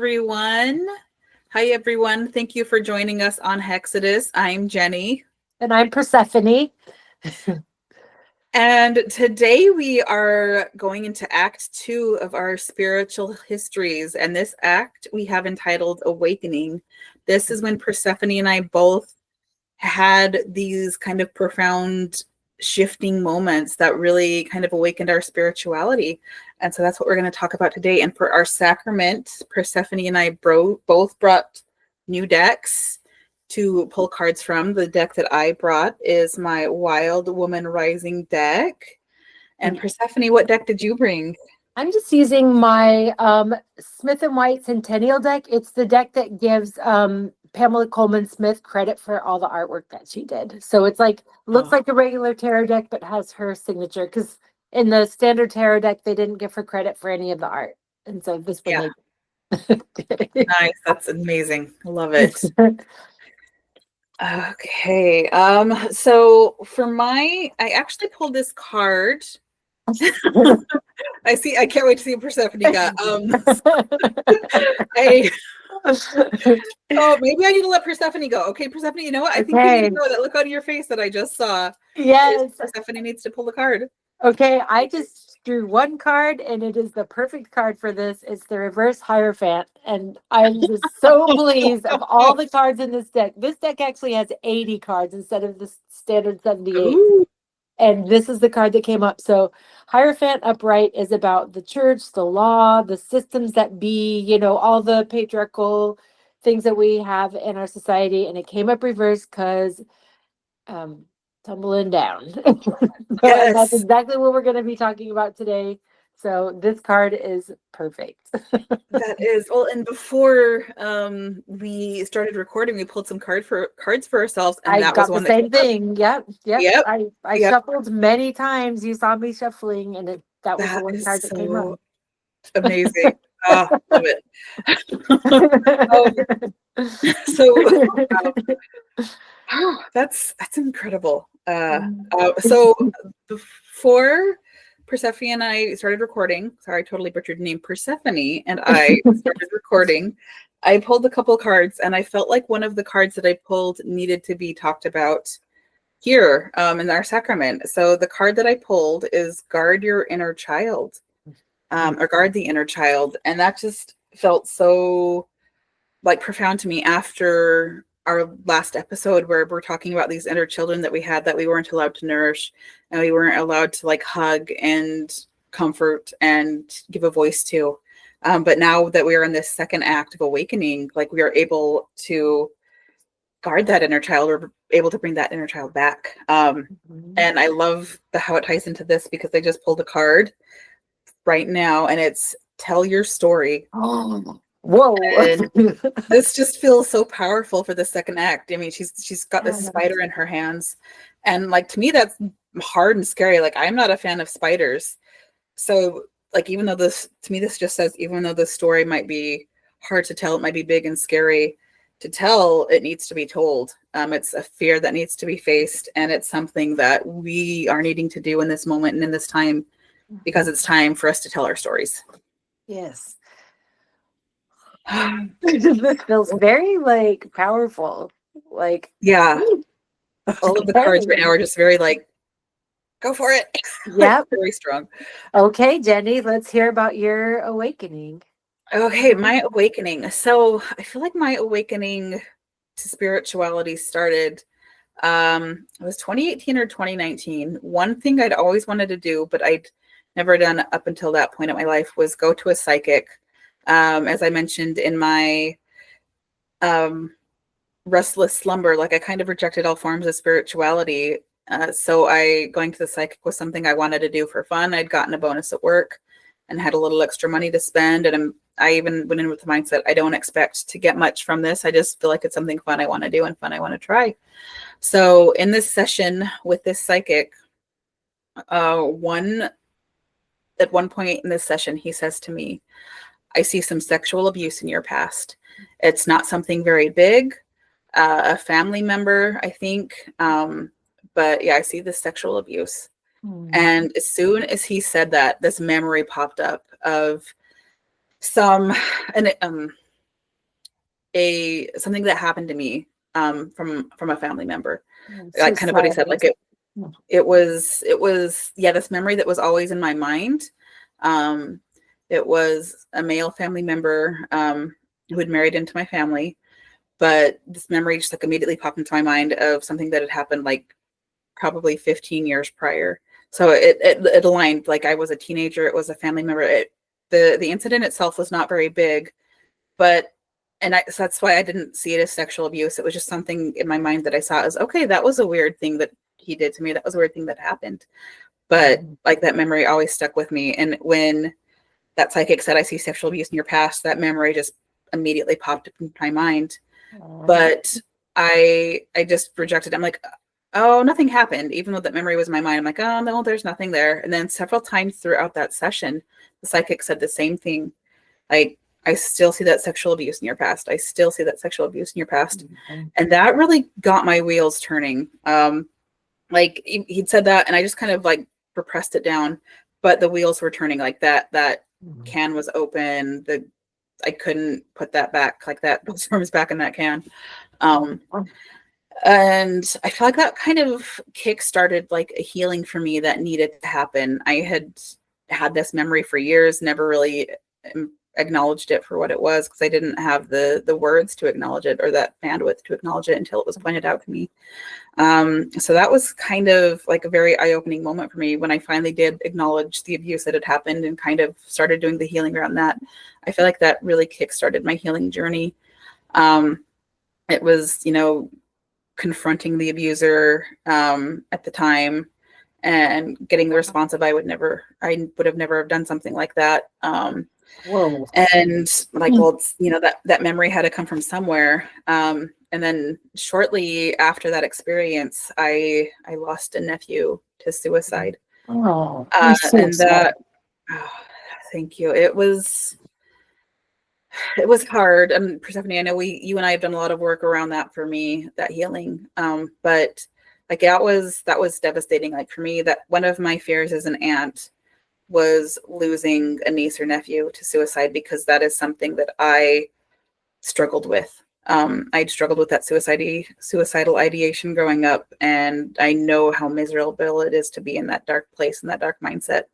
everyone. Hi, everyone. Thank you for joining us on Hexodus. I'm Jenny. And I'm Persephone. And today we are going into Act 2 of our spiritual histories. And this act we have entitled Awakening. This is when Persephone and I both had these kind of profound shifting moments that really kind of awakened our spirituality. And so that's what we're going to talk about today. And for our sacrament, Persephone and I both brought new decks to pull cards from. The deck that I brought is my Wild Woman Rising deck. And Persephone, what deck did you bring? I'm just using my Smith & White Centennial deck. It's the deck that gives Pamela Coleman Smith credit for all the artwork that she did. So it's like, looks like a regular tarot deck, but has her signature. Because in the standard tarot deck, they didn't give her credit for any of the art. And so this one they Nice. That's amazing. I love it. Okay. So for I actually pulled this card. I can't wait to see what Persephone got. Maybe I need to let Persephone go. Okay, Persephone, you know what? I think you need to go. That look on your face that I just saw. Yes. Persephone needs to pull the card. Okay, I just drew one card, and it is the perfect card for this. It's the reverse Hierophant, and I'm just so pleased of all the cards in this deck. This deck actually has 80 cards instead of the standard 78. Ooh. And this is the card that came up. So Hierophant upright is about the church, the law, the systems that be, all the patriarchal things that we have in our society. And it came up reverse because tumbling down. Yes. That's exactly what we're going to be talking about today. So this card is perfect. That is. Well, and before we started recording, we pulled some cards for ourselves, and that was one the same thing. Yep. I yep. shuffled many times. You saw me shuffling, and that was the one card that came up. Amazing. Love it. That's incredible. So before Persephone and I started recording, sorry, I totally butchered your name, Persephone and I started recording, I pulled a couple cards, and I felt like one of the cards that I pulled needed to be talked about here in our sacrament. So the card that I pulled is Guard Your Inner Child, or Guard the Inner Child. And that just felt so profound to me after our last episode, where we're talking about these inner children that we had that we weren't allowed to nourish, and we weren't allowed to hug and comfort and give a voice to. But now that we are in this second act of awakening, we are able to guard that inner child. We're able to bring that inner child back. And I love how it ties into this, because I just pulled a card right now, and it's Tell Your Story. Oh. Whoa. And this just feels so powerful for the second act. I mean, she's got this spider in her hands, and to me that's hard and scary. I'm not a fan of spiders, so even though this just says, even though the story might be hard to tell, it might be big and scary to tell, it needs to be told. It's a fear that needs to be faced, and it's something that we are needing to do in this moment and in this time, because it's time for us to tell our stories. Yes. This feels very powerful. Yeah. All of the cards right now are just very go for it. Yeah. Very strong. Okay, Jenny, let's hear about your awakening. Okay, my awakening. So I feel like my awakening to spirituality started, it was 2018 or 2019. One thing I'd always wanted to do, but I'd never done up until that point in my life, was go to a psychic. As I mentioned in my restless slumber, I kind of rejected all forms of spirituality. So going to the psychic was something I wanted to do for fun. I'd gotten a bonus at work and had a little extra money to spend. And I even went in with the mindset, I don't expect to get much from this. I just feel like it's something fun I want to do and fun I want to try. So in this session with this psychic, at one point in this session, he says to me, I see some sexual abuse in your past. It's not something very big, a family member, I think. But yeah, I see this sexual abuse. And as soon as he said that, this memory popped up of something that happened to me from a family member. So Like kind of what he said, like it was this memory that was always in my mind. It was a male family member who had married into my family, but this memory just like immediately popped into my mind of something that had happened like probably 15 years prior. So it aligned. Like I was a teenager, it was a family member. The incident itself was not very big, but so that's why I didn't see it as sexual abuse. It was just something in my mind that I saw as, okay, that was a weird thing that he did to me. That was a weird thing that happened. But like that memory always stuck with me. And when that psychic said, I see sexual abuse in your past, that memory just immediately popped up in my mind. But I just rejected it. I'm like, oh, nothing happened. Even though that memory was in my mind, I'm like, oh no, there's nothing there. And then several times throughout that session, the psychic said the same thing. Like, I still see that sexual abuse in your past. I still see that sexual abuse in your past. And that really got my wheels turning. Like he'd said that and I just kind of like repressed it down, but the wheels were turning. Like that can was open. I couldn't put that back, like that those worms back in that can. And I feel like that kind of kick-started like a healing for me that needed to happen. I had this memory for years, never really acknowledged it for what it was because I didn't have the words to acknowledge it or that bandwidth to acknowledge it until it was pointed out to me. So that was kind of like a very eye-opening moment for me when I finally did acknowledge the abuse that had happened and kind of started doing the healing around that. I feel like that really kick-started my healing journey. It was, confronting the abuser at the time and getting the response of I would have never done something like that. Whoa. And like, well, it's, that memory had to come from somewhere. And then shortly after that experience, I lost a nephew to suicide. Oh, and that, thank you. It was hard. And Persephone, I know you and I have done a lot of work around that for me, that healing. But like that was devastating. Like for me, that one of my fears as an aunt was losing a niece or nephew to suicide, because that is something that I struggled with. I'd struggled with that suicidal ideation growing up, and I know how miserable it is to be in that dark place and that dark mindset.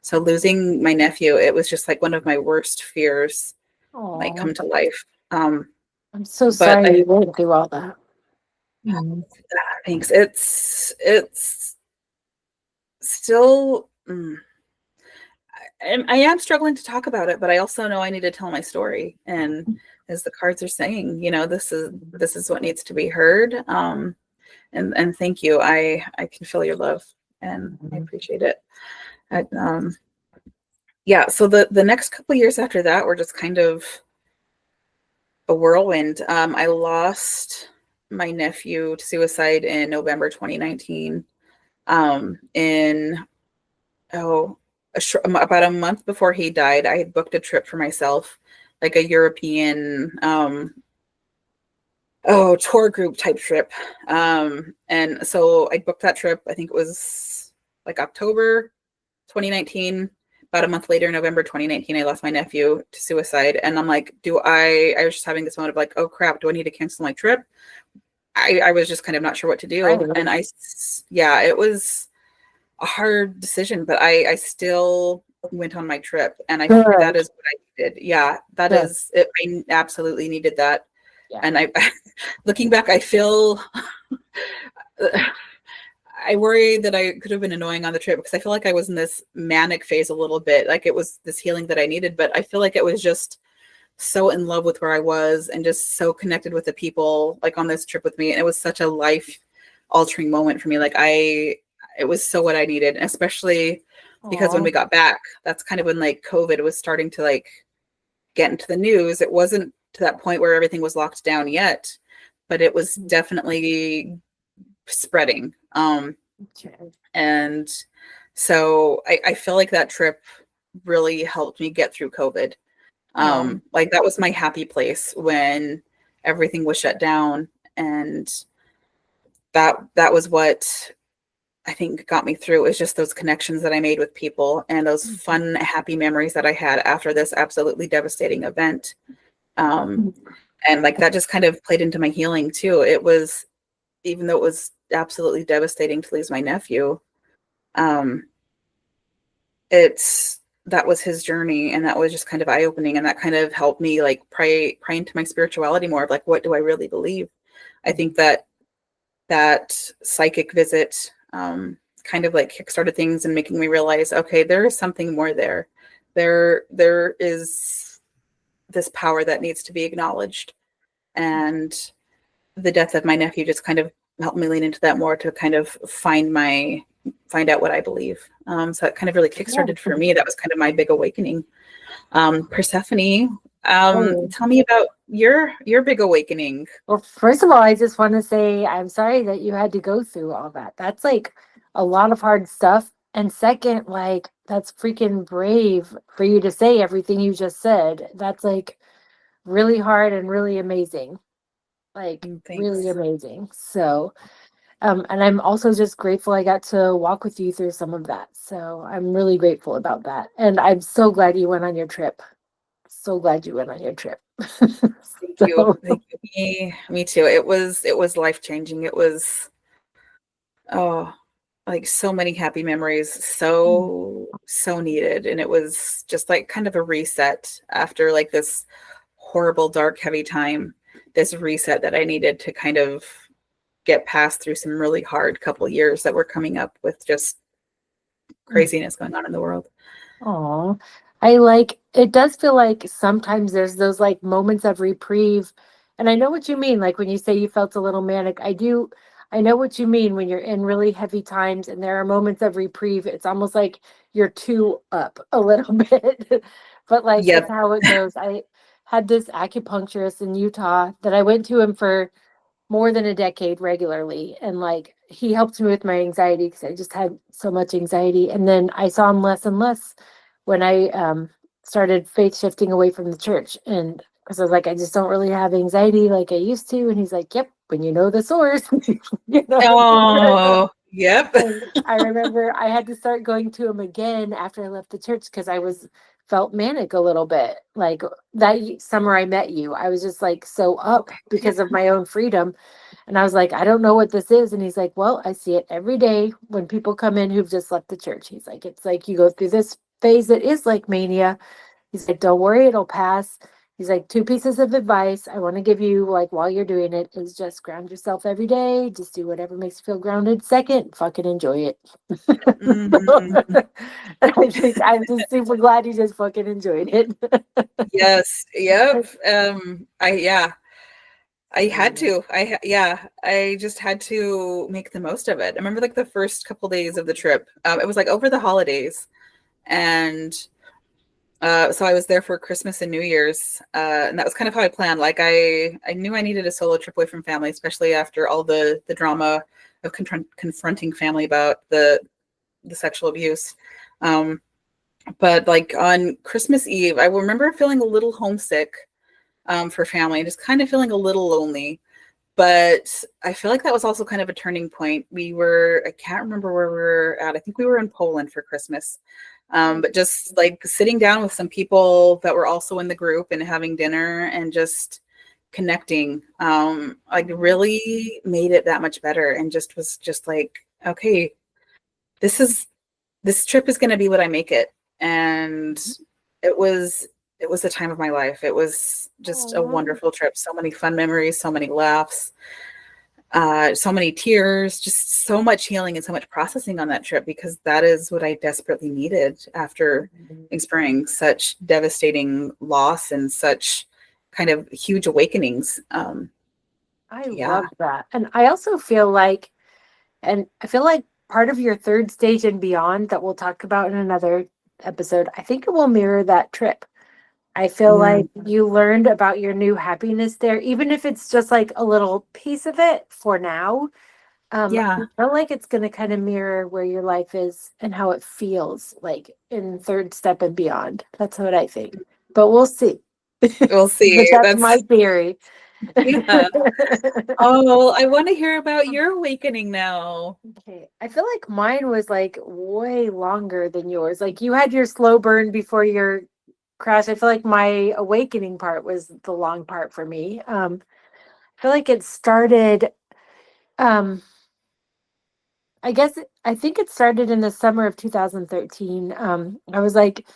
So losing my nephew, it was just like one of my worst fears might come to life. I'm so sorry you went through all that. Thanks. It's still. I am struggling to talk about it, but I also know I need to tell my story. And as the cards are saying, this is what needs to be heard. And thank you. I can feel your love and I appreciate it. So the next couple of years after that were just kind of a whirlwind. I lost my nephew to suicide in November 2019. About a month before he died, I had booked a trip for myself, like a European tour group type trip. And so I booked that trip. I think it was like October 2019. About a month later, November 2019, I lost my nephew to suicide. And I'm like, I was just having this moment of like, oh crap, do I need to cancel my trip? I was just kind of not sure what to do. Right. And it was a hard decision, but I still went on my trip, and I think that is what I needed. Yeah, that is it. I absolutely needed that. Yeah. And I, looking back, I feel, I worry that I could have been annoying on the trip, because I feel like I was in this manic phase a little bit. Like it was this healing that I needed, but I feel like it was just so in love with where I was and just so connected with the people like on this trip with me. And it was such a life altering moment for me. Like it was so what I needed, especially because when we got back, that's kind of when like COVID was starting to like get into the news. It wasn't to that point where everything was locked down yet, but it was definitely spreading. And so I feel like that trip really helped me get through COVID. Like that was my happy place when everything was shut down, and that was what I think got me through, is just those connections that I made with people and those fun, happy memories that I had after this absolutely devastating event. And like that just kind of played into my healing too. It was, even though it was absolutely devastating to lose my nephew, it's, that was his journey, and that was just kind of eye-opening, and that kind of helped me like pray into my spirituality more of like, what do I really believe? I think that psychic visit kind of like kickstarted things and making me realize, okay, there is something more there. There is this power that needs to be acknowledged. And the death of my nephew just kind of helped me lean into that more, to kind of find out what I believe. So it kind of really kickstarted for me. That was kind of my big awakening. Persephone, tell me about your big awakening. Well, first of all, I just want to say I'm sorry that you had to go through all that. That's like a lot of hard stuff. And second, like, that's freaking brave for you to say everything you just said. That's like really hard and really amazing. Like, really amazing. So, and I'm also just grateful I got to walk with you through some of that. So I'm really grateful about that. And I'm so glad you went on your trip. So glad you went on your trip. Thank you. Thank you. Me too. It was life-changing. It was, like so many happy memories, so needed. And it was just like kind of a reset after like this horrible, dark, heavy time, this reset that I needed to kind of get past through some really hard couple years that were coming up with just craziness going on in the world. Oh, I like, it does feel like sometimes there's those like moments of reprieve. And I know what you mean. Like when you say you felt a little manic, I know what you mean when you're in really heavy times and there are moments of reprieve. It's almost like you're too up a little bit, but like that's how it goes. I had this acupuncturist in Utah that I went to him for more than a decade regularly. And like, he helped me with my anxiety because I just had so much anxiety. And then I saw him less and less when I started faith shifting away from the church. And because I was like, I just don't really have anxiety like I used to. And he's like, yep, when you know the source, you know. Oh, yep. And I remember I had to start going to him again after I left the church because felt manic a little bit. Like that summer I met you, I was just like so up because of my own freedom. And I was like, I don't know what this is. And he's like, well, I see it every day when people come in who've just left the church. He's like, it's like you go through this phase that is like mania. He's like, don't worry, it'll pass. He's like, 2 pieces of advice I want to give you, like, while you're doing it is just ground yourself every day. Just do whatever makes you feel grounded. Second, fucking enjoy it. I think I'm just super glad you just fucking enjoyed it. Yes. Yep. I had to. I just had to make the most of it. I remember like the first couple days of the trip. It was like over the holidays, and so I was there for Christmas and New Year's, and that was kind of how I planned. Like I knew I needed a solo trip away from family, especially after all the drama of confronting family about the sexual abuse. But like on Christmas Eve, I remember feeling a little homesick for family, just kind of feeling a little lonely. But I feel like that was also kind of a turning point. I can't remember where we were at. I think we were in Poland for Christmas. But just like sitting down with some people that were also in the group and having dinner and just connecting, like really made it that much better, and just was just like, okay, this trip is going to be what I make it. And it was the time of my life. It was just a wonderful trip. So many fun memories, so many laughs, so many tears, just so much healing and so much processing on that trip, because that is what I desperately needed after experiencing such devastating loss and such kind of huge awakenings. I love that. And I also feel like, part of your third stage and beyond that we'll talk about in another episode, I think it will mirror that trip. I feel like you learned about your new happiness there, even if it's just like a little piece of it for now. I feel like it's going to kind of mirror where your life is and how it feels like in third step and beyond. That's what I think. But we'll see. We'll see. But that's my theory. Yeah. Oh, I want to hear about your awakening now. Okay. I feel like mine was like way longer than yours. Like you had your slow burn before your crash, I feel like my awakening part was the long part for me. I feel like it started, um, I think it started in the summer of 2013. I was like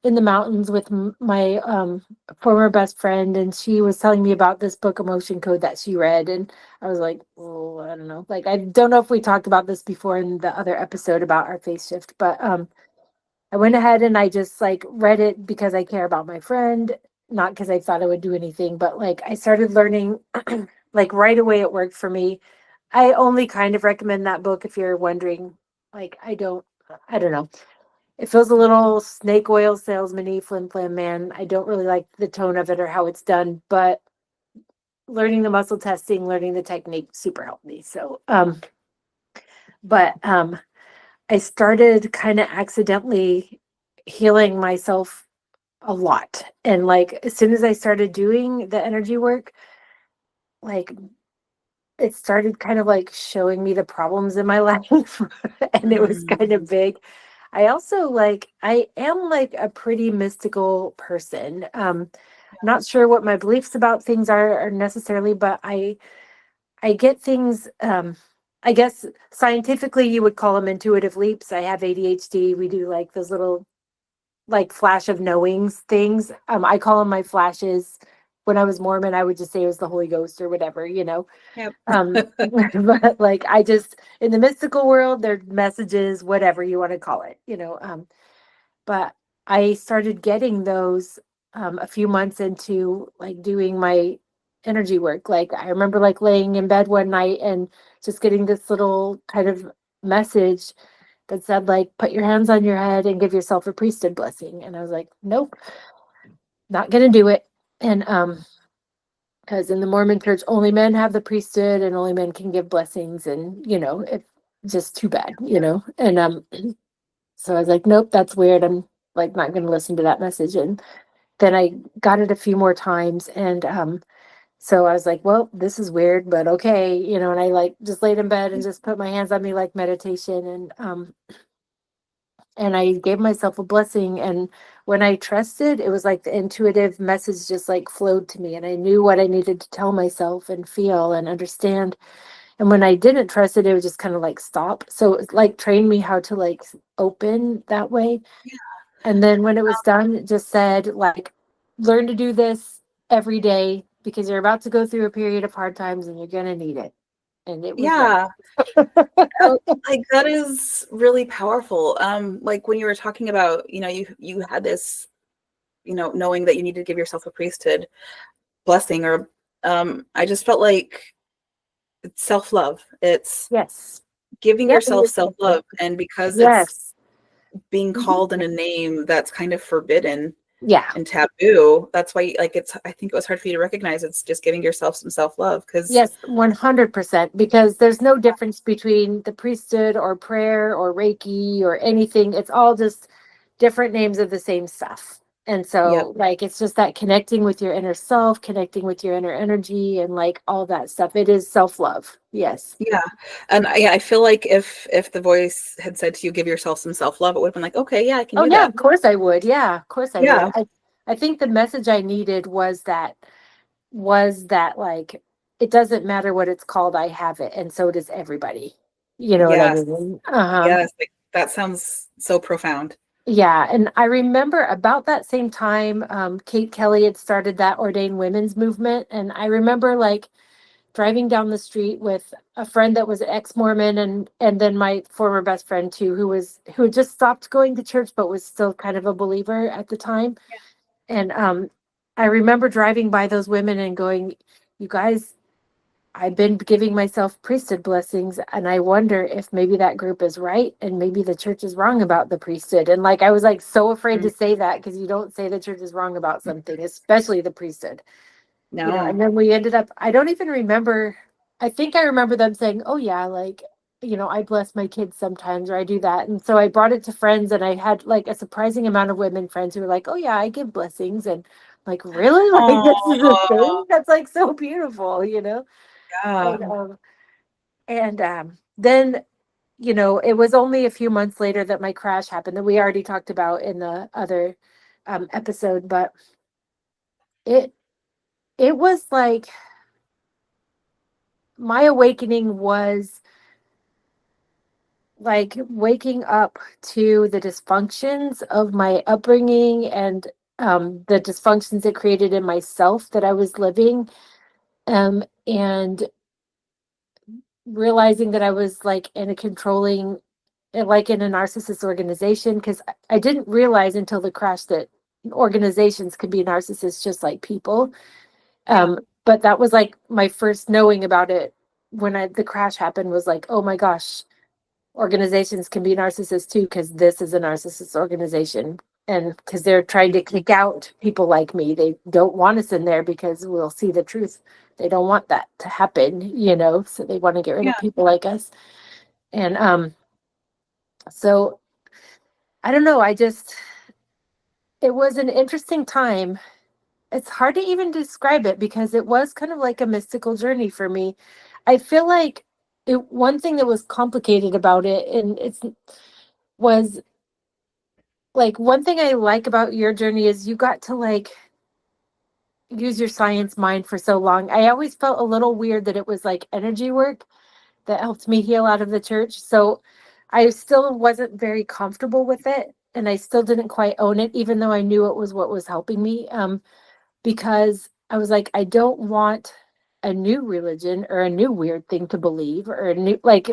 in the mountains with my former best friend, and she was telling me about this book, Emotion Code, that she read, and I was like, oh, I don't know. Like, I don't know if we talked about this before in the other episode about our phase shift, but I went ahead and I just like read it because I care about my friend, not because I thought it would do anything, but like I started learning like right away it worked for me. I only kind of recommend that book if you're wondering. Like I don't know. It feels a little snake oil salesman-y, flim flam man. I don't really like the tone of it or how it's done, but learning the muscle testing, learning the technique super helped me. So but I started kind of accidentally healing myself a lot. And like as soon as I started doing the energy work, like it started kind of like showing me the problems in my life and it was kind of Mm. big. I also like I am like a pretty mystical person. Not sure what my beliefs about things are necessarily, but I get things I guess scientifically you would call them intuitive leaps. I have ADHD. We do like those little like flash of knowings things. I call them my flashes. When I was Mormon, I would just say it was the Holy Ghost or whatever, you know. Yep. But like I just in the mystical world, they're messages, whatever you want to call it, you know. But I started getting those a few months into like doing my energy work. Like I remember like laying in bed one night and just getting this little kind of message that said like put your hands on your head and give yourself a priesthood blessing. And I was like, nope, not gonna do it. And because in the Mormon church only men have the priesthood and only men can give blessings, and you know, it's just too bad, you know. And so I was like, nope, that's weird. I'm like not gonna listen to that message. And then I got it a few more times, and so I was like, well, this is weird, but okay, you know. And I like just laid in bed and just put my hands on me like meditation, and I gave myself a blessing. And when I trusted, it was like the intuitive message just like flowed to me, and I knew what I needed to tell myself and feel and understand. And when I didn't trust it, it would just kind of like stop. So it like trained me how to like open that way. And then when it was done, it just said like, learn to do this every day because you're about to go through a period of hard times and you're gonna need it. And it was like, Yeah. Like that is really powerful. Like when you were talking about, you had this, knowing that you need to give yourself a priesthood blessing, or I just felt like it's self-love. It's yes, giving yep, yourself self-love. And because it's yes, being mhm, called in a name that's kind of forbidden yeah. and taboo, that's why like I think it was hard for you to recognize it's just giving yourself some self-love because Yes, 100%, because there's no difference between the priesthood or prayer or Reiki or anything. It's all just different names of the same stuff. And yep. so, like, it's just that connecting with your inner self, connecting with your inner energy, and like all that stuff. It is self-love. Yes. Yeah. And I feel like if the voice had said to you, give yourself some self-love, it would have been like, okay, yeah, I can Oh, do yeah, that. of course I would. Yeah, of course I would. Yeah. I think the message I needed was that like it doesn't matter what it's called, I have it, and so does everybody. You know what I Yes. mean? Yes. Like that sounds so profound. Yeah, and I remember about that same time, Kate Kelly had started that ordained women's movement, and I remember like driving down the street with a friend that was ex-Mormon, and then my former best friend too, who had just stopped going to church but was still kind of a believer at the time. And I remember driving by those women and going, "You guys, I've been giving myself priesthood blessings, and I wonder if maybe that group is right and maybe the church is wrong about the priesthood." And like I was like so afraid Mm. to say that because you don't say the church is wrong about something, especially the priesthood. You know, No. and then we ended up, I don't even remember, I think I remember them saying, "Oh yeah, like, you know, I bless my kids sometimes or I do that." And so I brought it to friends and I had like a surprising amount of women friends who were like, "Oh yeah, I give blessings." And like, really? Like this is a Oh, thing? That's like so beautiful, you know? yeah. And then, it was only a few months later that my crash happened that we already talked about in the other episode, but it was like my awakening was like waking up to the dysfunctions of my upbringing and the dysfunctions it created in myself that I was living, and realizing that I was like in a controlling, like in a narcissist organization, because I didn't realize until the crash that organizations could be narcissists just like people. But that was like my first knowing about it when the crash happened, was like, oh my gosh, organizations can be narcissists too, because this is a narcissist organization. And because they're trying to kick out people like me. They don't want us in there because we'll see the truth. They don't want that to happen, so they want to get rid of people like us. And so I don't know, it was an interesting time. It's hard to even describe it because it was kind of like a mystical journey for me. I feel like one thing that was complicated about it, and was like, one thing I like about your journey is you got to like use your science mind for so long. I always felt a little weird that it was like energy work that helped me heal out of the church. So I still wasn't very comfortable with it. And I still didn't quite own it, even though I knew it was what was helping me. Because I was like, I don't want a new religion or a new weird thing to believe, or a new, like,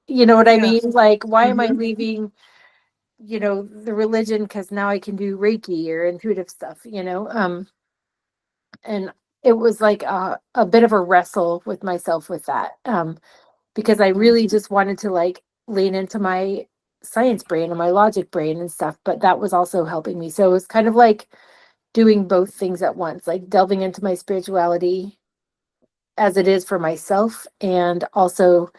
you know what I mean? Like, why am I leaving, the religion? Because now I can do Reiki or intuitive stuff, and it was like a bit of a wrestle with myself with that. Because I really just wanted to like lean into my science brain and my logic brain and stuff, but that was also helping me. So it was kind of like doing both things at once, like delving into my spirituality as it is for myself, and also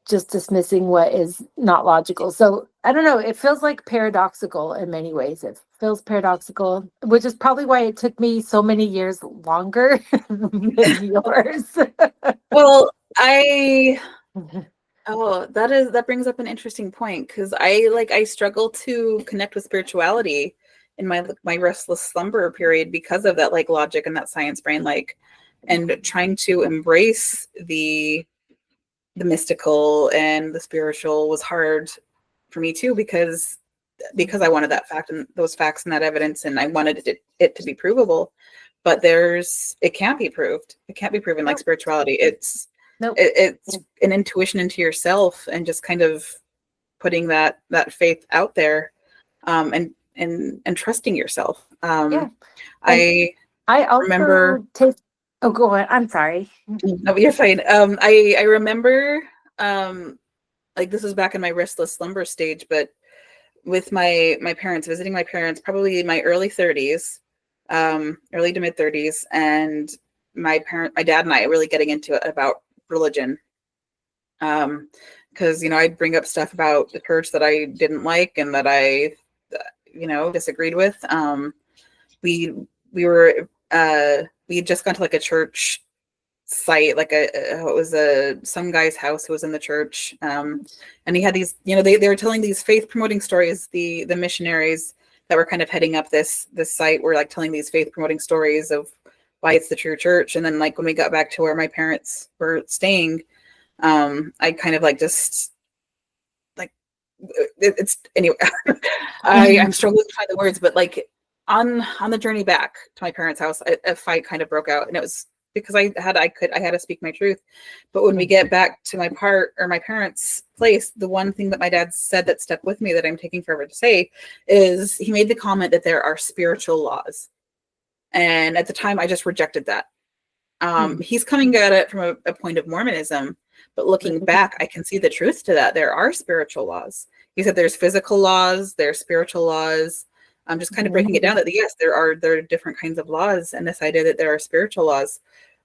just dismissing what is not logical. So I don't know, it feels like paradoxical in many ways. It feels paradoxical, which is probably why it took me so many years longer than yours. Well, that brings up an interesting point, because I struggle to connect with spirituality in my restless slumber period because of that like logic and that science brain, like, and trying to embrace the mystical and the spiritual was hard for me too, because I wanted that fact and those facts and that evidence, and I wanted it to be provable. But it can't be proved. It can't be proven. Like spirituality, it's an intuition into yourself, and just kind of putting that faith out there, and trusting yourself. I also remember. Oh, go on. I'm sorry. No, you're fine. I remember, like, this was back in my restless slumber stage, but with my parents, visiting my parents, probably in my early 30s, early to mid 30s, and my dad and I really getting into it about religion. Because, I'd bring up stuff about the church that I didn't like and that I, disagreed with. We had just gone to like a church site, like it was some guy's house who was in the church, and he had these, they were telling these faith promoting stories. The missionaries that were kind of heading up this site were like telling these faith promoting stories of why it's the true church. And then like when we got back to where my parents were staying, I kind of like just like it's anyway. I'm struggling to find the words, but like on the journey back to my parents' house, a fight kind of broke out, and it was because I had to speak my truth. But when we get back to my parents' place, the one thing that my dad said that stuck with me that I'm taking forever to say is he made the comment that there are spiritual laws. And at the time I just rejected that. He's coming at it from a point of Mormonism, but looking back, I can see the truth to that. There are spiritual laws. He said there's physical laws, there's spiritual laws. I'm just kind of breaking it down that yes, there are different kinds of laws, and this idea that there are spiritual laws.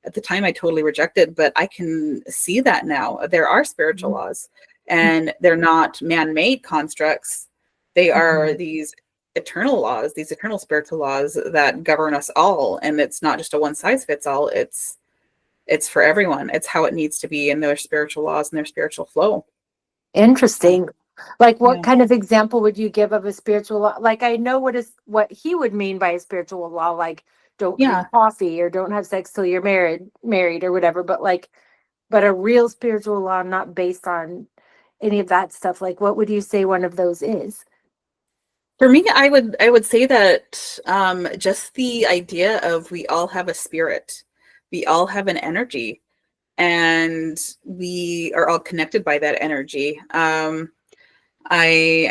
At the time I totally rejected, but I can see that now. There are spiritual laws, and they're not man-made constructs. They are these eternal laws, these eternal spiritual laws that govern us all. And it's not just a one size fits all. It's for everyone. It's how it needs to be in their spiritual laws and their spiritual flow. Interesting. Like, what Yeah. kind of example would you give of a spiritual law? Like, I know what he would mean by a spiritual law, like don't drink Yeah. coffee or don't have sex till you're married or whatever. But like, but a real spiritual law, not based on any of that stuff. Like, what would you say one of those is? For me, I would say that just the idea of we all have a spirit, we all have an energy, and we are all connected by that energy. I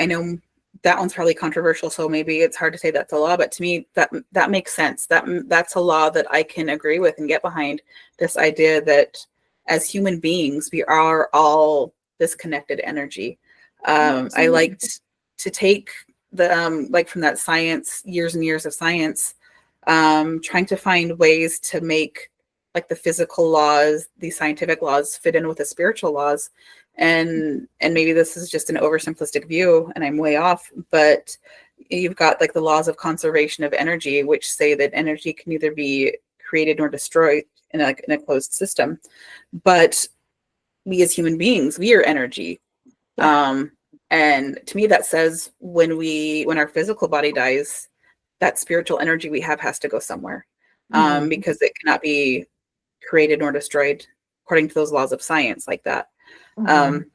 know that one's probably controversial, so maybe it's hard to say that's a law, but to me that makes sense. That's a law that I can agree with and get behind. This idea that as human beings, we are all this connected energy. I liked to take the like from that science, years and years of science, trying to find ways to make like the physical laws, these scientific laws fit in with the spiritual laws. And maybe this is just an oversimplistic view and I'm way off, but you've got like the laws of conservation of energy, which say that energy can neither be created nor destroyed in a closed system. But we as human beings, we are energy. Yeah. And to me that says when our physical body dies, that spiritual energy we have has to go somewhere, Mhm. because it cannot be created nor destroyed according to those laws of science like that. Mhm. Um,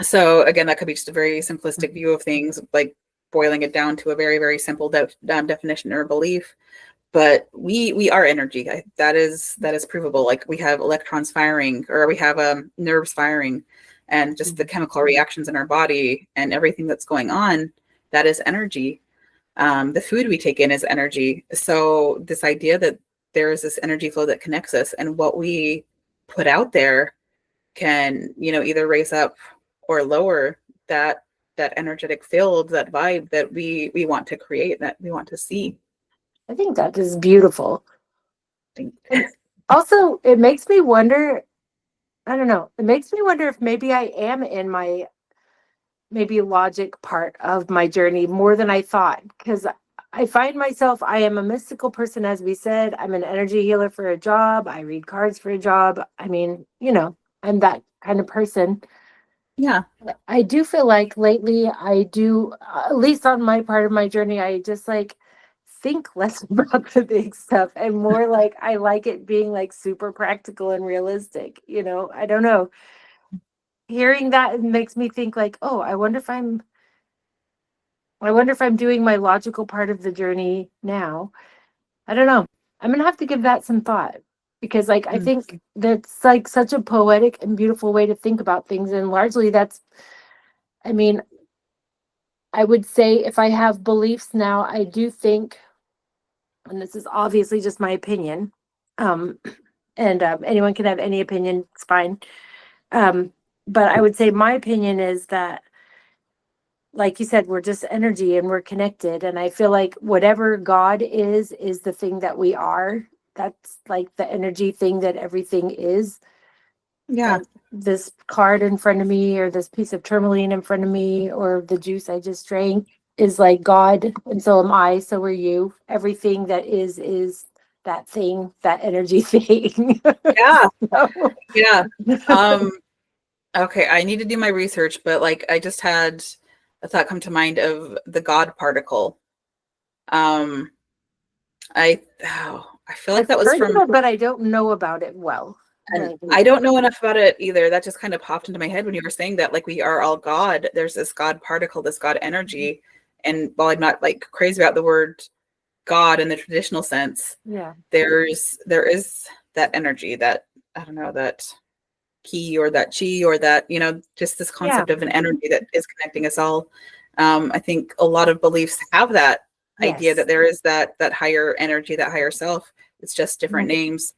so again, that could be just a very simplistic view of things, like boiling it down to a very, very simple definition or belief. But we are energy. That is provable. Like we have electrons firing, or we have nerves firing, and just the chemical reactions in our body and everything that's going on. That is energy. The food we take in is energy. So this idea that there is this energy flow that connects us, and what we put out there can, either raise up or lower that energetic field, that vibe that we want to create, that we want to see. I think that is beautiful. Think. And also, it makes me wonder, I don't know, it makes me wonder if maybe I am in my maybe logic part of my journey more than I thought. Because I find myself, I am a mystical person, as we said. I'm an energy healer for a job. I read cards for a job. I mean, I'm that kind of person. Yeah. I do feel like lately I do, at least on my part of my journey, I just like think less about the big stuff and more like I like it being like super practical and realistic. I don't know. Hearing that makes me think like, oh, I wonder if I'm doing my logical part of the journey now. I don't know. I'm gonna have to give that some thought because like I Mm. think that's like such a poetic and beautiful way to think about things. And largely that's, I mean, I would say if I have beliefs now, I do think, and this is obviously just my opinion, um, and anyone can have any opinion, it's fine. Um, but I would say my opinion is that, like you said, we're just energy and we're connected. And I feel like whatever God is the thing that we are. That's like the energy thing that everything is. Yeah. Like this card in front of me, or this piece of tourmaline in front of me, or the juice I just drank is like God, and so am I, so are you. Everything that is that thing, that energy thing. Yeah. So, Yeah. Um, okay, I need to do my research, but like I just had a thought come to mind of the God particle. Um, I feel like I've that was heard of from, it, but I don't know about it well. and Like, I don't know enough about it either. That just kind of popped into my head when you were saying that, like we are all God. There's this God particle, this God energy. And while I'm not like crazy about the word God in the traditional sense, yeah, there is that energy, that I don't know, that ki or that chi, or that, just this yeah, concept of an energy that is connecting us all. I think a lot of beliefs have that idea that yes. there is that higher energy, that higher self. It's just different names,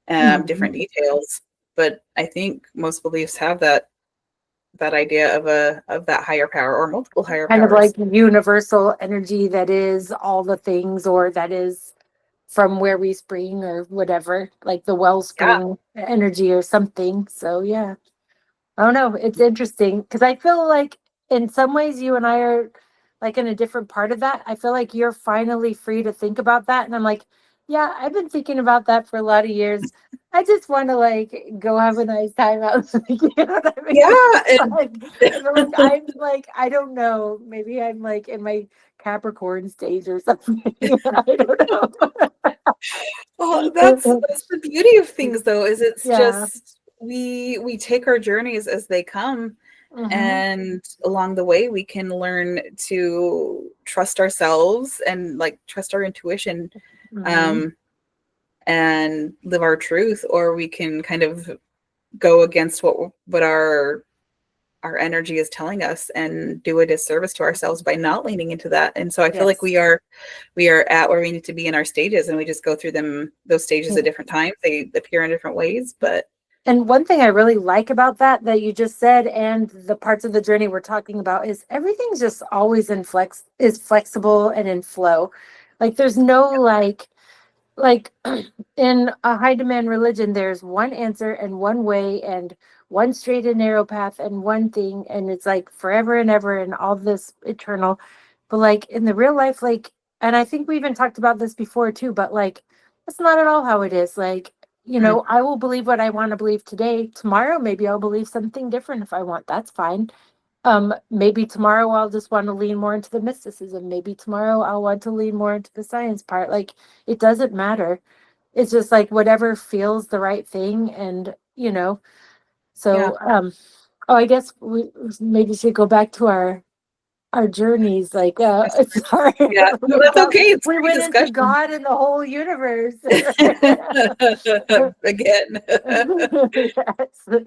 Mhm. different details. But I think most beliefs have that idea of that higher power, or multiple higher Kind of like powers. universal energy that is all the things, or that is from where we spring, or whatever, like the Yeah. wellspring energy or something. So yeah, I don't know. It's interesting because I feel like in some ways you and I are like in a different part of that. I feel like you're finally free to think about that. And I'm like, Yeah, I've been thinking about that for a lot of years. I just want to like go have a nice time out. You know what I mean? Yeah, Like, I feel like I'm like, I don't know. Maybe I'm like in my Capricorn stage or something. I don't know. well, that's the beauty of things, though, is it's Yeah. just we take our journeys as they come, Hmm. and along the way we can learn to trust ourselves and like trust our intuition, Hmm. um, and live our truth, or we can kind of go against what our energy is telling us and do a disservice to ourselves by not leaning into that. And so I feel like Yes. we are at where we need to be in our stages, and we just go through those stages at different times. They appear in different ways, but And one thing I really like about that you just said, and the parts of the journey we're talking about, is everything's just always is flexible and in flow. Like there's no like in a high demand religion, there's one answer and one way and one straight and narrow path and one thing, and it's like forever and ever and all this eternal. But like in the real life, like, and I think we even talked about this before too, but like that's not at all how it is. Like, mm, I will believe what I want to believe today. Tomorrow, maybe I'll believe something different if I want. That's fine. Maybe tomorrow I'll just want to lean more into the mysticism. Maybe tomorrow I'll want to lean more into the science part. Like it doesn't matter. It's just like whatever feels the right thing. And, yeah, so, oh, I guess we maybe should go back to our journeys. Like, sorry, yeah, no, that's okay. It's we great went into discussion. God and the whole universe. Again. Yes.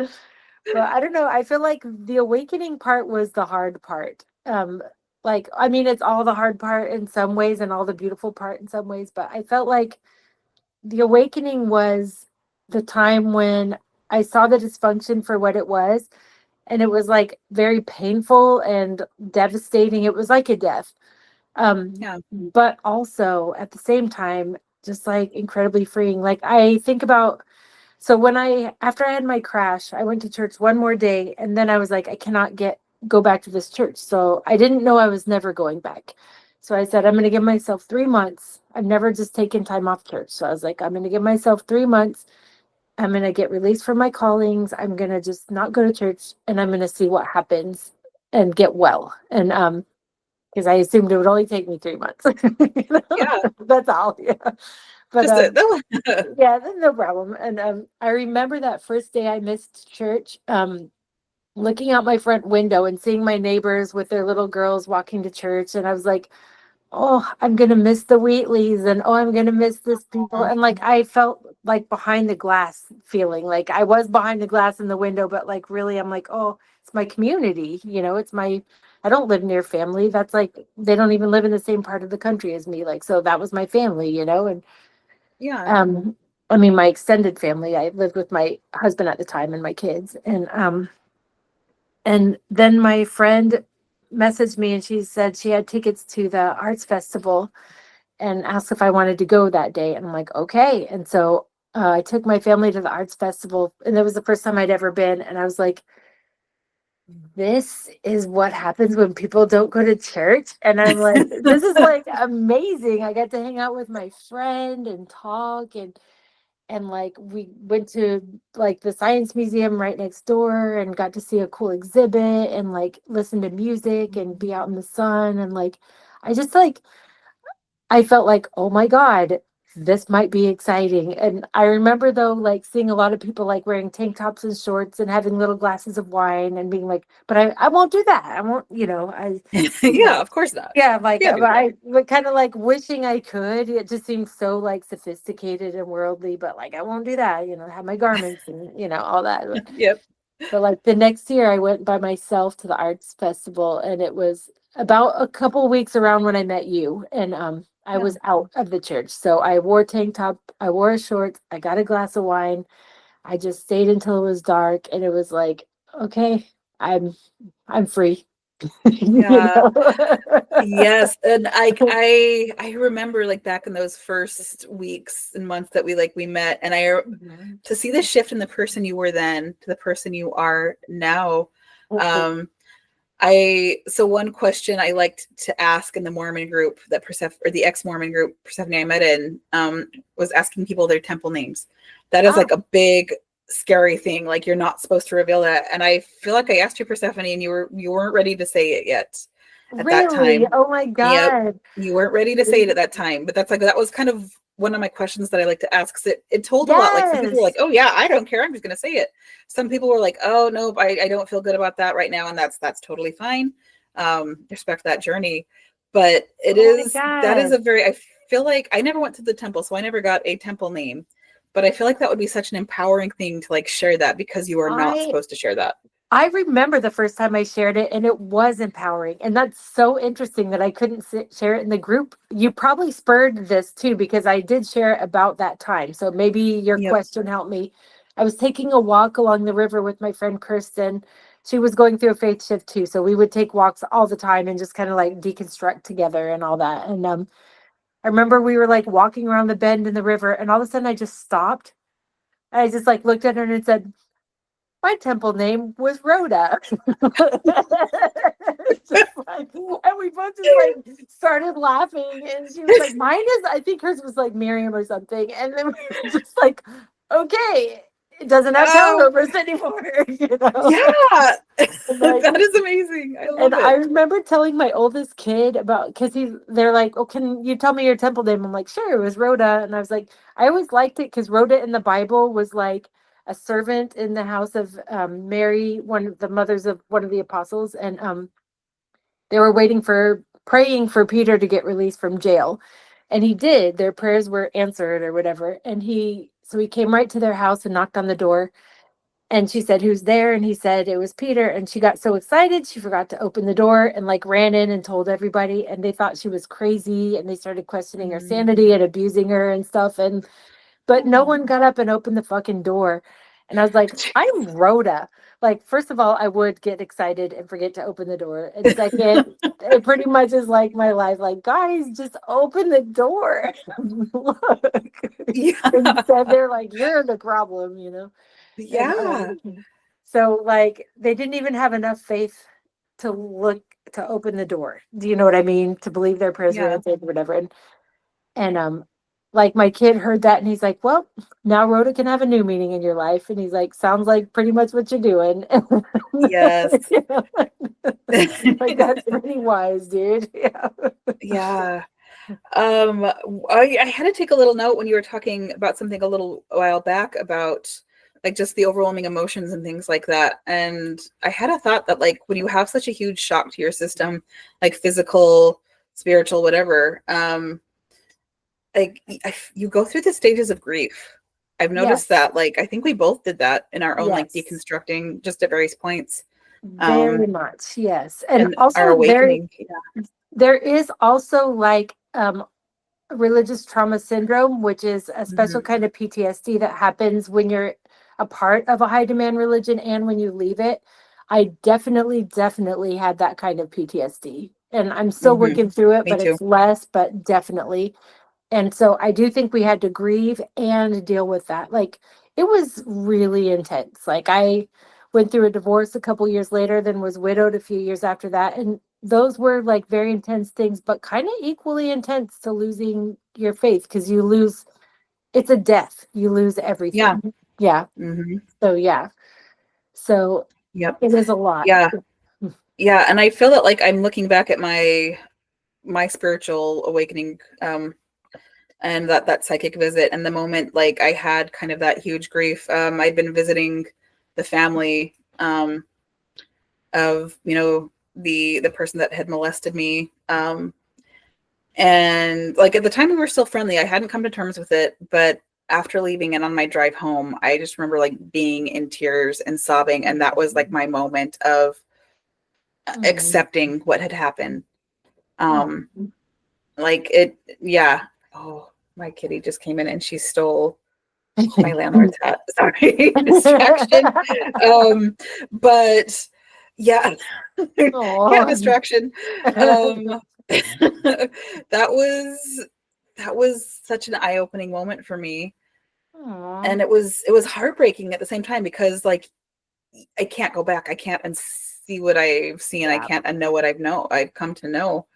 But I don't know. I feel like the awakening part was the hard part. Like, I mean, it's all the hard part in some ways and all the beautiful part in some ways, but I felt like the awakening was the time when I saw the dysfunction for what it was. And it was like very painful and devastating. It was like a death. Yeah, But also at the same time, just like incredibly freeing. Like I think about, so after I had my crash, I went to church one more day and then I was like, I cannot go back to this church. So I didn't know I was never going back. So I said, I'm going to give myself 3 months. I've never just taken time off church. So I was like, I'm going to give myself 3 months. I'm going to get released from my callings. I'm going to just not go to church and I'm going to see what happens and get well. And, because I assumed it would only take me 3 months. yeah. That's all. Yeah. But, Just yeah, then no problem. And I remember that first day I missed church, looking out my front window and seeing my neighbors with their little girls walking to church. And I was like, oh, I'm gonna miss the Wheatleys, and oh, I'm gonna miss this people. And like I felt like behind the glass feeling. Like I was behind the glass in the window, but like really I'm like, oh, it's my community, it's my I don't live near family. That's like they don't even live in the same part of the country as me. Like so that was my family. And yeah, um, I mean, my extended family. I lived with my husband at the time and my kids, and then my friend messaged me and she said she had tickets to the arts festival and asked if I wanted to go that day. And I'm like, okay. And so I took my family to the arts festival, and it was the first time I'd ever been. And I was like, this is what happens when people don't go to church. And I'm like, this is like amazing. I got to hang out with my friend and talk and like we went to like the science museum right next door and got to see a cool exhibit and like listen to music and be out in the sun and like I just like I felt like, oh my God, this might be exciting. And I remember though, like seeing a lot of people like wearing tank tops and shorts and having little glasses of wine and being like, but I won't do that. I won't, yeah. Of course not. yeah, like Can't do that. I kind of like wishing I could. It just seems so like sophisticated and worldly, but like I won't do that, have my garments and all that. Yep. But like the next year, I went by myself to the arts festival, and it was about a couple weeks around when I met you, and I Yeah. was out of the church, so I wore a tank top, I wore a shorts, I got a glass of wine, I just stayed until it was dark, and it was like, okay, I'm free, you Yeah. know. Yes, and I remember like back in those first weeks and months that we met, and Mhm. to see the shift in the person you were then to the person you are now. Um, So one question I liked to ask in the Mormon group that or the ex-Mormon group Persephone I met in, was asking people their temple names. That is Ah, like a big scary thing. Like you're not supposed to reveal that. And I feel like I asked you, Persephone, and you weren't ready to say it yet at that really? time. Oh my Yep. God. You weren't ready to say it at that time. But that was kind of one of my questions that I like to ask, because it told a lot. Like some people were like, Yes. oh yeah, I don't care, I'm just gonna say it. Some people were like, oh no, I don't feel good about that right now, and that's totally fine. Respect that journey. But Oh my that is God. a very, I feel like I never went to the temple, so I never got a temple name. But I feel like that would be such an empowering thing to like share that, because you are not I supposed to share that. I remember the first time I shared it and it was empowering. And that's so interesting that I couldn't share it in the group. You probably spurred this too, because I did share it about that time. So maybe your Yep. question helped me. I was taking a walk along the river with my friend Kirsten. She was going through a faith shift too. So we would take walks all the time and just kind of like deconstruct together and all that. And I remember we were like walking around the bend in the river and all of a sudden I just stopped. And I just like looked at her and said, my temple name was Rhoda. Just like, and we both just like started laughing. And she was like, mine is, I think hers was like Miriam or something. And then we were just like, okay, it doesn't have power Oh over us anymore, you know? yeah. And like, That is amazing. I and love I it. remember telling my oldest kid about, because they're like, oh, can you tell me your temple name? I'm like, sure, it was Rhoda. And I was like, I always liked it because Rhoda in the Bible was like a servant in the house of Mary, one of the mothers of one of the apostles. And they were praying for Peter to get released from jail. And he did. Their prayers were answered or whatever. And so he came right to their house and knocked on the door. And she said, who's there? And he said, it was Peter. And she got so excited, she forgot to open the door and like ran in and told everybody. And they thought she was crazy. And they started questioning her sanity and abusing her and stuff. But no one got up and opened the fucking door. And I was like, I'm Rhoda. Like, first of all, I would get excited and forget to open the door. And second, it pretty much is like my life. Like, guys, just open the door. Look. Yeah. Instead, they're like, you're the problem, you know? And Yeah. so like they didn't even have enough faith to look to open the door. Do you know what I mean? To believe their prayers were Yeah. answered or whatever. And like my kid heard that and he's like, well, now Rhoda can have a new meaning in your life. And he's like, sounds like pretty much what you're doing. Yes. You know? Like that's pretty wise, dude. Yeah. Yeah. I had to take a little note when you were talking about something a little while back about like just the overwhelming emotions and things like that. And I had a thought that like when you have such a huge shock to your system, like physical, spiritual, whatever, like you go through the stages of grief. I've noticed Yes. that. Like I think we both did that in our own like Yes. deconstructing just at various points. Very Um, much. Yes. And and our also awakening. there is also like religious trauma syndrome, which is a special Mhm. kind of PTSD that happens when you're a part of a high demand religion and when you leave it. I definitely had that kind of PTSD. And I'm still Mhm. working through it, Me but too. it's less, but definitely. And so I do think we had to grieve and deal with that. Like it was really intense. Like I went through a divorce a couple years later, then was widowed a few years after that. And those were like very intense things, but kind of equally intense to losing your faith because you lose, it's a death. You lose Yeah. everything. Yeah. Mhm. So yeah. So Yep. it is a lot. Yeah. Yeah. And I feel that like I'm looking back at my spiritual awakening, and that psychic visit, and the moment like I had kind of that huge grief. I'd been visiting the family of the person that had molested me. And like at the time we were still friendly. I hadn't come to terms with it, but after leaving and on my drive home, I just remember like being in tears and sobbing, and that was like my moment of Mm. accepting what had happened. Oh. Um, like it, yeah. Oh, my kitty just came in and she stole my landlord's hat. Sorry, distraction. But yeah, cat Oh. distraction. Um, that was such an eye-opening moment for me, Aw. and it was heartbreaking at the same time, because like I can't go back. I can't unsee what I've seen. I Yeah. can't unknow what I've come to know.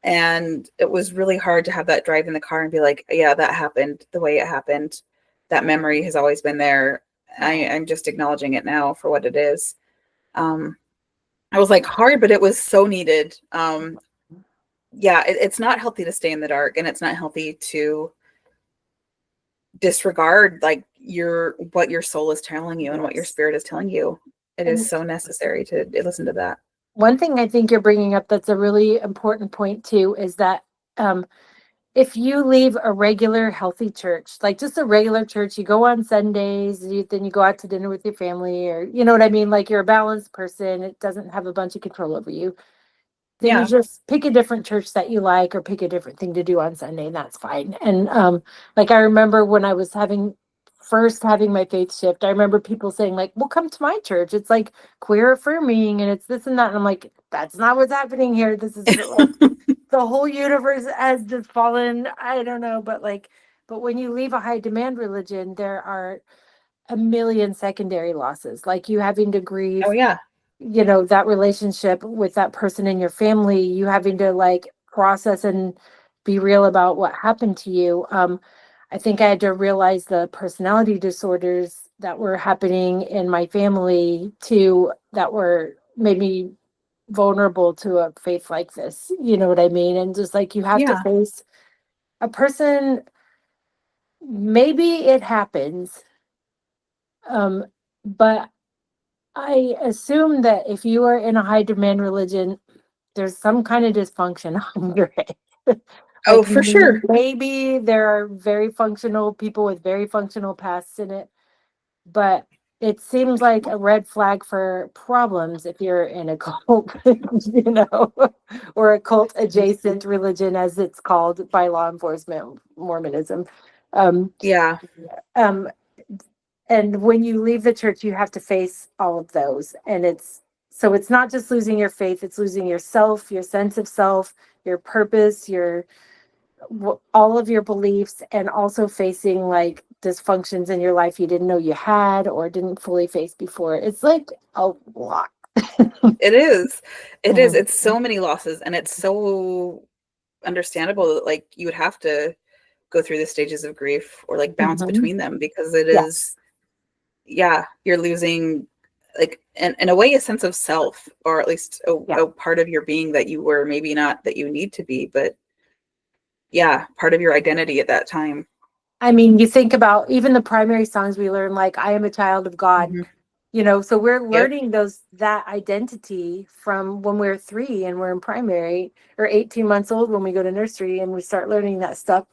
And it was really hard to have that drive in the car and be like, yeah, that happened the way it happened. That memory has always been there. I'm just acknowledging it now for what it is. I was like hard, but it was so needed. Yeah, it's not healthy to stay in the dark, and it's not healthy to disregard like what your soul is telling you and what your spirit is telling you. It is so necessary to listen to that. One thing I think you're bringing up that's a really important point too is that if you leave a regular healthy church, like just a regular church, you go on Sundays, then you go out to dinner with your family, or you know what I mean, like you're a balanced person, it doesn't have a bunch of control over you, then you just pick a different church that you like or pick a different thing to do on Sunday, and that's fine. And like I remember when I was first having my faith shift, I remember people saying like, well, come to my church, it's like queer affirming and it's this and that, and I'm like, that's not what's happening here. This is like the whole universe has just fallen. I don't know, but when you leave a high demand religion, there are a million secondary losses, like you having to grieve, Oh yeah. that relationship with that person in your family, you having to like process and be real about what happened to you. I think I had to realize the personality disorders that were happening in my family too, that were maybe vulnerable to a faith like this. You know what I mean? And just like you have to face a person, maybe it happens. But I assume that if you are in a high demand religion, there's some kind of dysfunction under it. Oh, for sure. Maybe there are very functional people with very functional pasts in it, but it seems like a red flag for problems if you're in a cult, or a cult adjacent religion, as it's called by law enforcement, Mormonism. Yeah. And when you leave the church, you have to face all of those. And it's not just losing your faith, it's losing yourself, your sense of self, your purpose, all of your beliefs, and also facing like dysfunctions in your life you didn't know you had or didn't fully face before. It's like a lot. It is. It is. It's so many losses, and it's so understandable that like you would have to go through the stages of grief or like bounce between them, because it is, you're losing like in a way a sense of self, or at least a part of your being that you were maybe not that you need to be, but part of your identity at that time. I mean, you think about even the primary songs we learn, like I am a child of God, so we're learning that identity from when we're 3 and we're in primary, or 18 months old when we go to nursery and we start learning that stuff.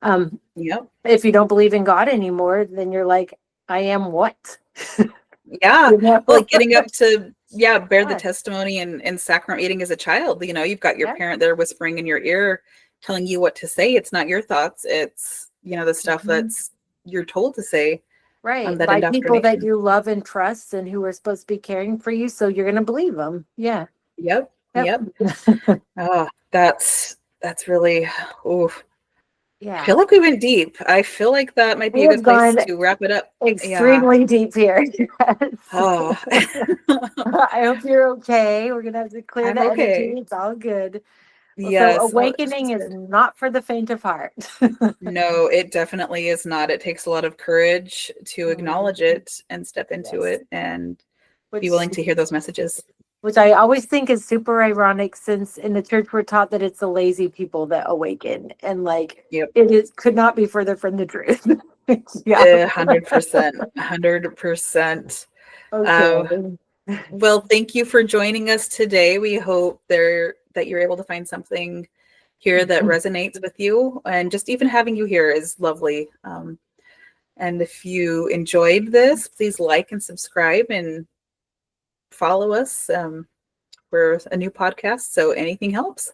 If you don't believe in God anymore, then you're like, I am what? Like getting up to bear the testimony and sacrament meeting as a child. You've got your parent there whispering in your ear, telling you what to say. It's not your thoughts, it's the stuff that's you're told to say, right, by people that you love and trust and who are supposed to be caring for you, so you're going to believe them. Yep. Oh, that's really, yeah, I feel like we went deep. I feel like that might be a good place to wrap it up. Extremely deep here. Oh. I hope you're okay. We're gonna have to clear the energy. It's all good. So awakening is not for the faint of heart. No, it definitely is not. It takes a lot of courage to acknowledge it and step into it and be willing to hear those messages. Which I always think is super ironic, since in the church we're taught that it's the lazy people that awaken, and like could not be further from the truth. 100%. 100%. Okay. Well, thank you for joining us today. We hope that you're able to find something here that resonates with you, and just even having you here is lovely. And if you enjoyed this, please like and subscribe and follow us. We're a new podcast, so anything helps.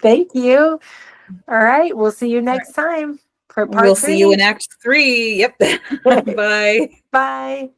Thank you. All right, we'll see you next time for part 3. We'll see you in Act 3. Yep. Bye. Bye.